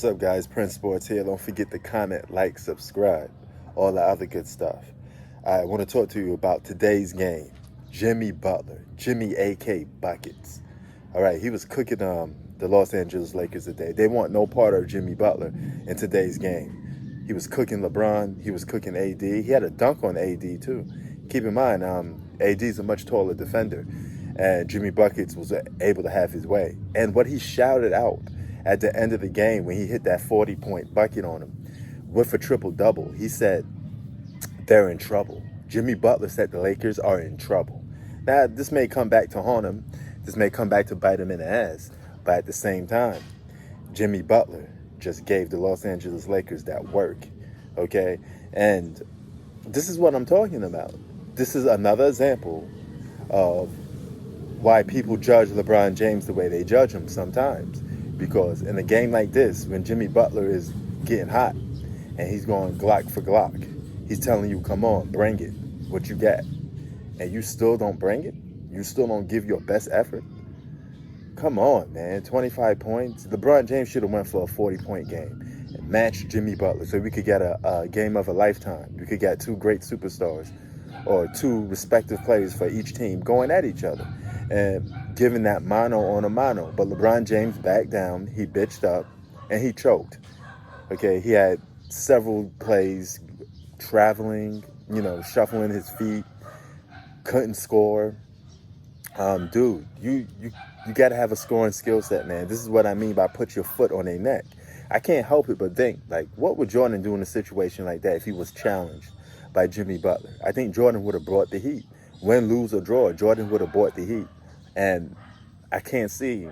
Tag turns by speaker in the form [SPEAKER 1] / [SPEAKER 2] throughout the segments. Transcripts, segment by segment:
[SPEAKER 1] What's up, guys? Prince Sports here. Don't forget to comment, like, subscribe, all the other good stuff. I want to talk to you about today's game. Jimmy Butler, Jimmy A.K. Buckets. All right, he was cooking the Los Angeles Lakers today. They want no part of Jimmy Butler in today's game. He was cooking LeBron. He was cooking A.D. He had a dunk on A.D. too. Keep in mind, A.D.'s a much taller defender, and Jimmy Buckets was able to have his way. And what he shouted out at the end of the game when he hit that 40-point bucket on him with a triple-double, he said, they're in trouble. Jimmy Butler said the Lakers are in trouble. Now, this may come back to haunt him. This may come back to bite him in the ass. But at the same time, Jimmy Butler just gave the Los Angeles Lakers that work, okay? And this is what I'm talking about. This is another example of why people judge LeBron James the way they judge him sometimes. Because in a game like this, when Jimmy Butler is getting hot and he's going Glock for Glock, he's telling you, come on, bring it, what you got. And you still don't bring it? You still don't give your best effort? Come on, man, 25 points. LeBron James should have went for a 40-point game and matched Jimmy Butler so we could get a game of a lifetime. We could get two great superstars or two respective players for each team going at each other and giving that mano on a mano. But LeBron James backed down, he bitched up, and he choked. Okay, he had several plays traveling, shuffling his feet, couldn't score. Dude, you got to have a scoring skill set, man. This is what I mean by put your foot on their neck. I can't help it but think, what would Jordan do in a situation like that if he was challenged by Jimmy Butler? I think Jordan would have brought the heat. Win, lose, or draw, Jordan would have brought the heat. And I can't see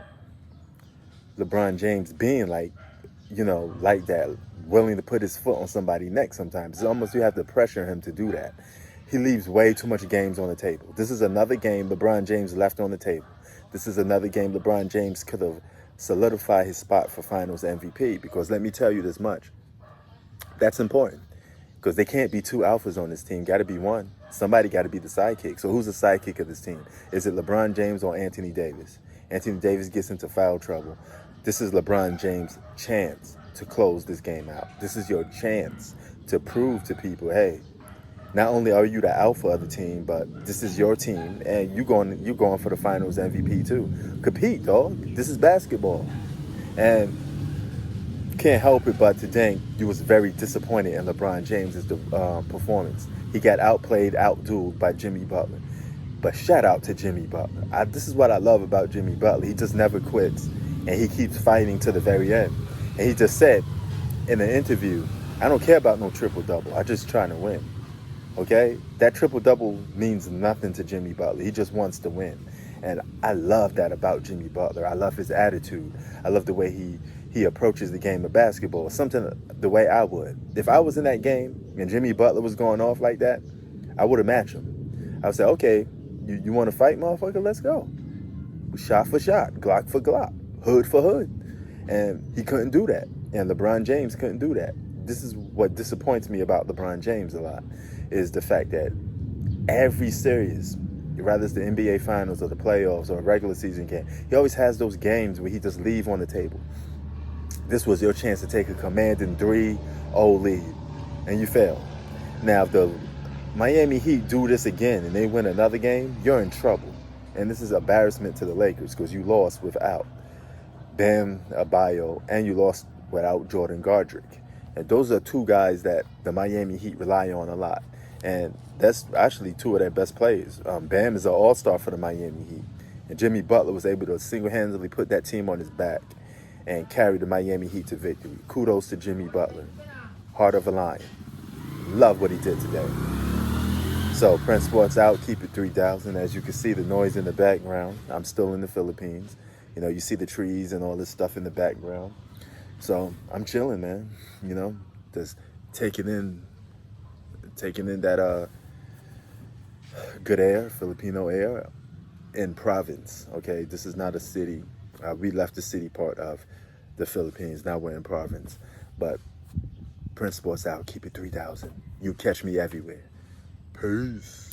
[SPEAKER 1] LeBron James being like that, willing to put his foot on somebody's neck sometimes. It's almost you have to pressure him to do that. He leaves way too much games on the table. This is another game LeBron James left on the table. This is another game LeBron James could have solidified his spot for Finals MVP, because let me tell you this much. That's important, because they can't be two alphas on this team. Got to be one. Somebody got to be the sidekick. So who's the sidekick of this team? Is it LeBron James or Anthony Davis? Anthony Davis gets into foul trouble. This is LeBron James' chance to close this game out. This is your chance to prove to people, hey, not only are you the alpha of the team, but this is your team, and you're going for the Finals MVP too. Compete, dog. This is basketball. And can't help it but to think you was very disappointed in LeBron James' performance. He got outplayed, outdueled by Jimmy Butler. But shout out to Jimmy Butler. This is what I love about Jimmy Butler. He just never quits, and he keeps fighting to the very end. And he just said in an interview, I don't care about no triple-double. I'm just trying to win. Okay? That triple-double means nothing to Jimmy Butler. He just wants to win. And I love that about Jimmy Butler. I love his attitude. I love the way he approaches the game of basketball. Something the way I would. If I was in that game and Jimmy Butler was going off like that, I would have matched him. I would say, okay, you want to fight, motherfucker? Let's go. Shot for shot, Glock for Glock, hood for hood. And he couldn't do that. And LeBron James couldn't do that. This is what disappoints me about LeBron James a lot, is the fact that every series, whether it's the NBA Finals or the playoffs or a regular season game, he always has those games where he just leave on the table. This was your chance to take a commanding 3-0 lead, and you fail. Now, if the Miami Heat do this again and they win another game, you're in trouble. And this is embarrassment to the Lakers, because you lost without Bam Adebayo and you lost without Jordan Godric. And those are two guys that the Miami Heat rely on a lot. And that's actually two of their best players. Bam is an all-star for the Miami Heat. And Jimmy Butler was able to single-handedly put that team on his back and carry the Miami Heat to victory. Kudos to Jimmy Butler. Heart of a lion. Love what he did today. So, Prince Sports out. Keep it 3,000. As you can see, the noise in the background. I'm still in the Philippines. You see the trees and all this stuff in the background. So, I'm chilling, man. Just taking in that good air, Filipino air in province. Okay, this is not a city. We left the city part of the Philippines. Now we're in province. But Prince Sports out. Keep it 3,000. You catch me everywhere. Peace.